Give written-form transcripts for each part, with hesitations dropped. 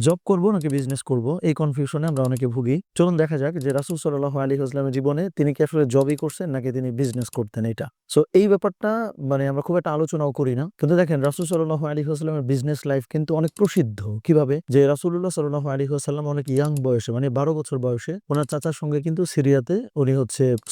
Job করব নাকি business করব, এই কনফিউশনে আমরা অনেকে ভুগি। চলুন দেখা যাক যে রাসূল সাল্লাল্লাহু আলাইহি ওয়াসাল্লামের জীবনে তিনি কি আসলে জবই করছেন নাকি তিনি বিজনেস করতেন এটা। সো এই ব্যাপারটা মানে আমরা খুব একটা আলোচনাও করি না। কিন্তু দেখেন রাসূল সাল্লাল্লাহু আলাইহি ওয়াসাল্লামের বিজনেস লাইফ কিন্তু অনেক প্রসিদ্ধ। কিভাবে? যে রাসূলুল্লাহ সাল্লাল্লাহু আলাইহি ওয়াসাল্লাম অনেক ইয়াং বয়সে মানে ১২ বছর বয়সে ওনার চাচার সঙ্গে কিন্তু সিরিয়াতে উনি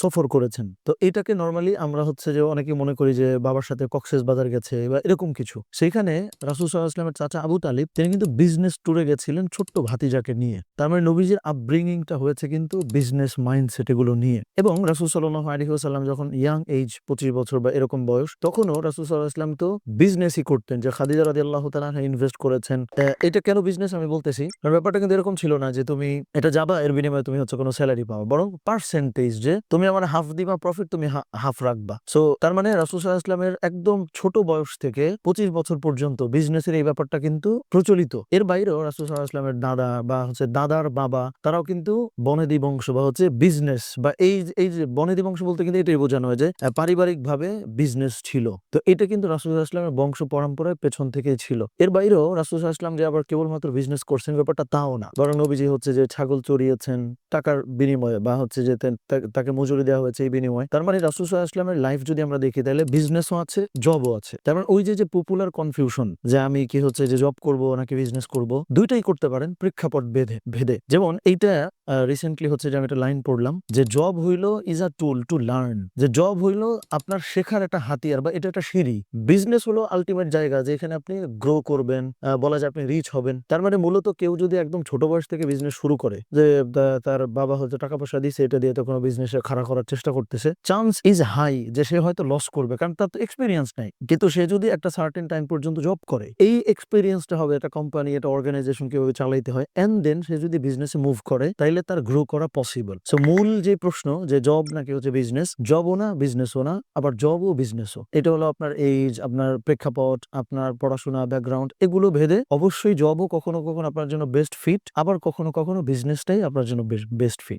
সফর করেছেন। তো এটাকে নরমালি আমরা যে অনেকে মনে করি যে বাবার সাথে কক্সেস বাজার গেছে বা এরকম কিছু। সেখানে রাসূল সাল্লাল্লাহু আলাইহি ওয়াসাল্লামের চাচা আবু তালিব তিনি কিন্তু বিজনেস ট্যুরে গেছিলেন ছোট্ট ভাতিজাকে নিয়ে। তার মানে নবীজির আপব্রিঙ্গিংটা হয়েছে কিন্তু বিজনেস মাইন্ডসেট এগুলো নিয়ে। এবং রাসূল সাল্লাল্লাহু আলাইহি ওয়াসাল্লাম যখন ইয়াং এইজ ২৫ বছর বা এরকম বয়স, তখনও রাসূল সাল্লাল্লাহু আলাইহি ওয়াসাল্লাম তো বিজনেসই করতেন। যে খাদিজা রাদিয়াল্লাহু তাআলা আনহা ইনভেস্ট করেছেন। এটা কেন বিজনেস আমি বলতেছি, কারণ ব্যাপারটা কিন্তু এরকম ছিল না যে তুমি এটা যাবা এর বিনিময়ে তুমি কোনো স্যালারি পাও, বরং পার্সেন্টেজ যে তুমি আমার হাফ দিবা প্রফিট, তুমি হাফ রাখবা। সো তার মানে রাসূল সাল্লাল্লাহু আলাইহি ওয়াসাল্লামের একদম ছোট বয়স থেকে ২৫ বছর পর্যন্ত বিজনেসের এই ব্যাপারটা কিন্তু প্রচলিত। এর বাইরেও রাসূল সাল্লাল্লাহু আলাইহি ওয়াসাল্লামের দাদা বা দাদার বাবা তারাও কিন্তু বনেদি বংশ বা বিজনেস বা এই যে বনেদি বংশ বলতে কিন্তু এটাই বোঝানো হয় যে পারিবারিক ভাবে বিজনেস ছিল। তো এটা কিন্তু রাসূল সাল্লাল্লাহু আলাইহি ওয়াসাল্লামের বংশ পরম্পরায় পেছন থেকেই ছিল। এর বাইরেও রাসূল সাল্লাল্লাহু আলাইহি ওয়াসাল্লাম যে আবার কেবলমাত্র বিজনেস করছেন ব্যাপারটা তাও না, বরং নবীজি যে ছাগল চড়িয়েছেন টাকার বিনিময়ে বা যে তাকে মজুরি দেওয়া হয়েছে এই বিনিময়ে। তার মানে রাসূল সাল্লাল্লাহু আলাইহি ওয়াসাল্লামের লাইফ যদি আমরা দেখি তাহলে বিজনেসও আছে, জবও আছে। তার মানে ওই যে পপুলার কনফিউশন যে আমি যে জব করব নাকি বিজনেস করব, দুইটাই করতে পারেন প্রেক্ষাপট ভেদে। যেমন এইটা রিসেন্টলি যে আমি একটা লাইন পড়লাম যে জব হইল is a tool to learn, যে জব হইল আপনার শেখার একটা হাতিয়ার বা এটা একটা সিঁড়ি। বিজনেস হলো আলটিমেট জায়গা যেখানে আপনি গ্রো করবেন, বলা যায় আপনি রিচ হবেন। তার মানে মূলত কেউ যদি একদম ছোট বয়স থেকে বিজনেস শুরু করে, যে তার বাবা টাকা পয়সা দিয়েছে, এটা দিয়ে তো কোনো বিজনেসে খাড়া করার চেষ্টা করতেছে, চান্স ইজ হাই যে সে হয়তো লস করবে, কারণ তার তো এক্সপিরিয়েন্স নাই। কিন্তু সে যদি একটা সার্টেন টাইম পর্যন্ত জব করে, এই এক্সপিরিয়েন্সটা হবে একটা কোম্পানি, একটা অর্গানাইজেশন কিভাবে চালাইতে হয়, এন্ড দেন সে যদি বিজনেসে মুভ করে তাইলে তার গ্রো করা পসিবল। সো মূল যে প্রশ্ন যে জব নাকি বিজনেস, জবও না বিজনেসও না, আবার জবও বিজনেসও, এটা হলো আপনার এইজ, আপনার প্রেক্ষাপট, আপনার পড়াশোনা ব্যাকগ্রাউন্ড, এগুলো ভেদে অবশ্যই জবও কখনো কখনো আপনার জন্য বেস্ট ফিট, আবার কখনো কখনো বিজনেসটাই আপনার জন্য বেস্ট ফিট।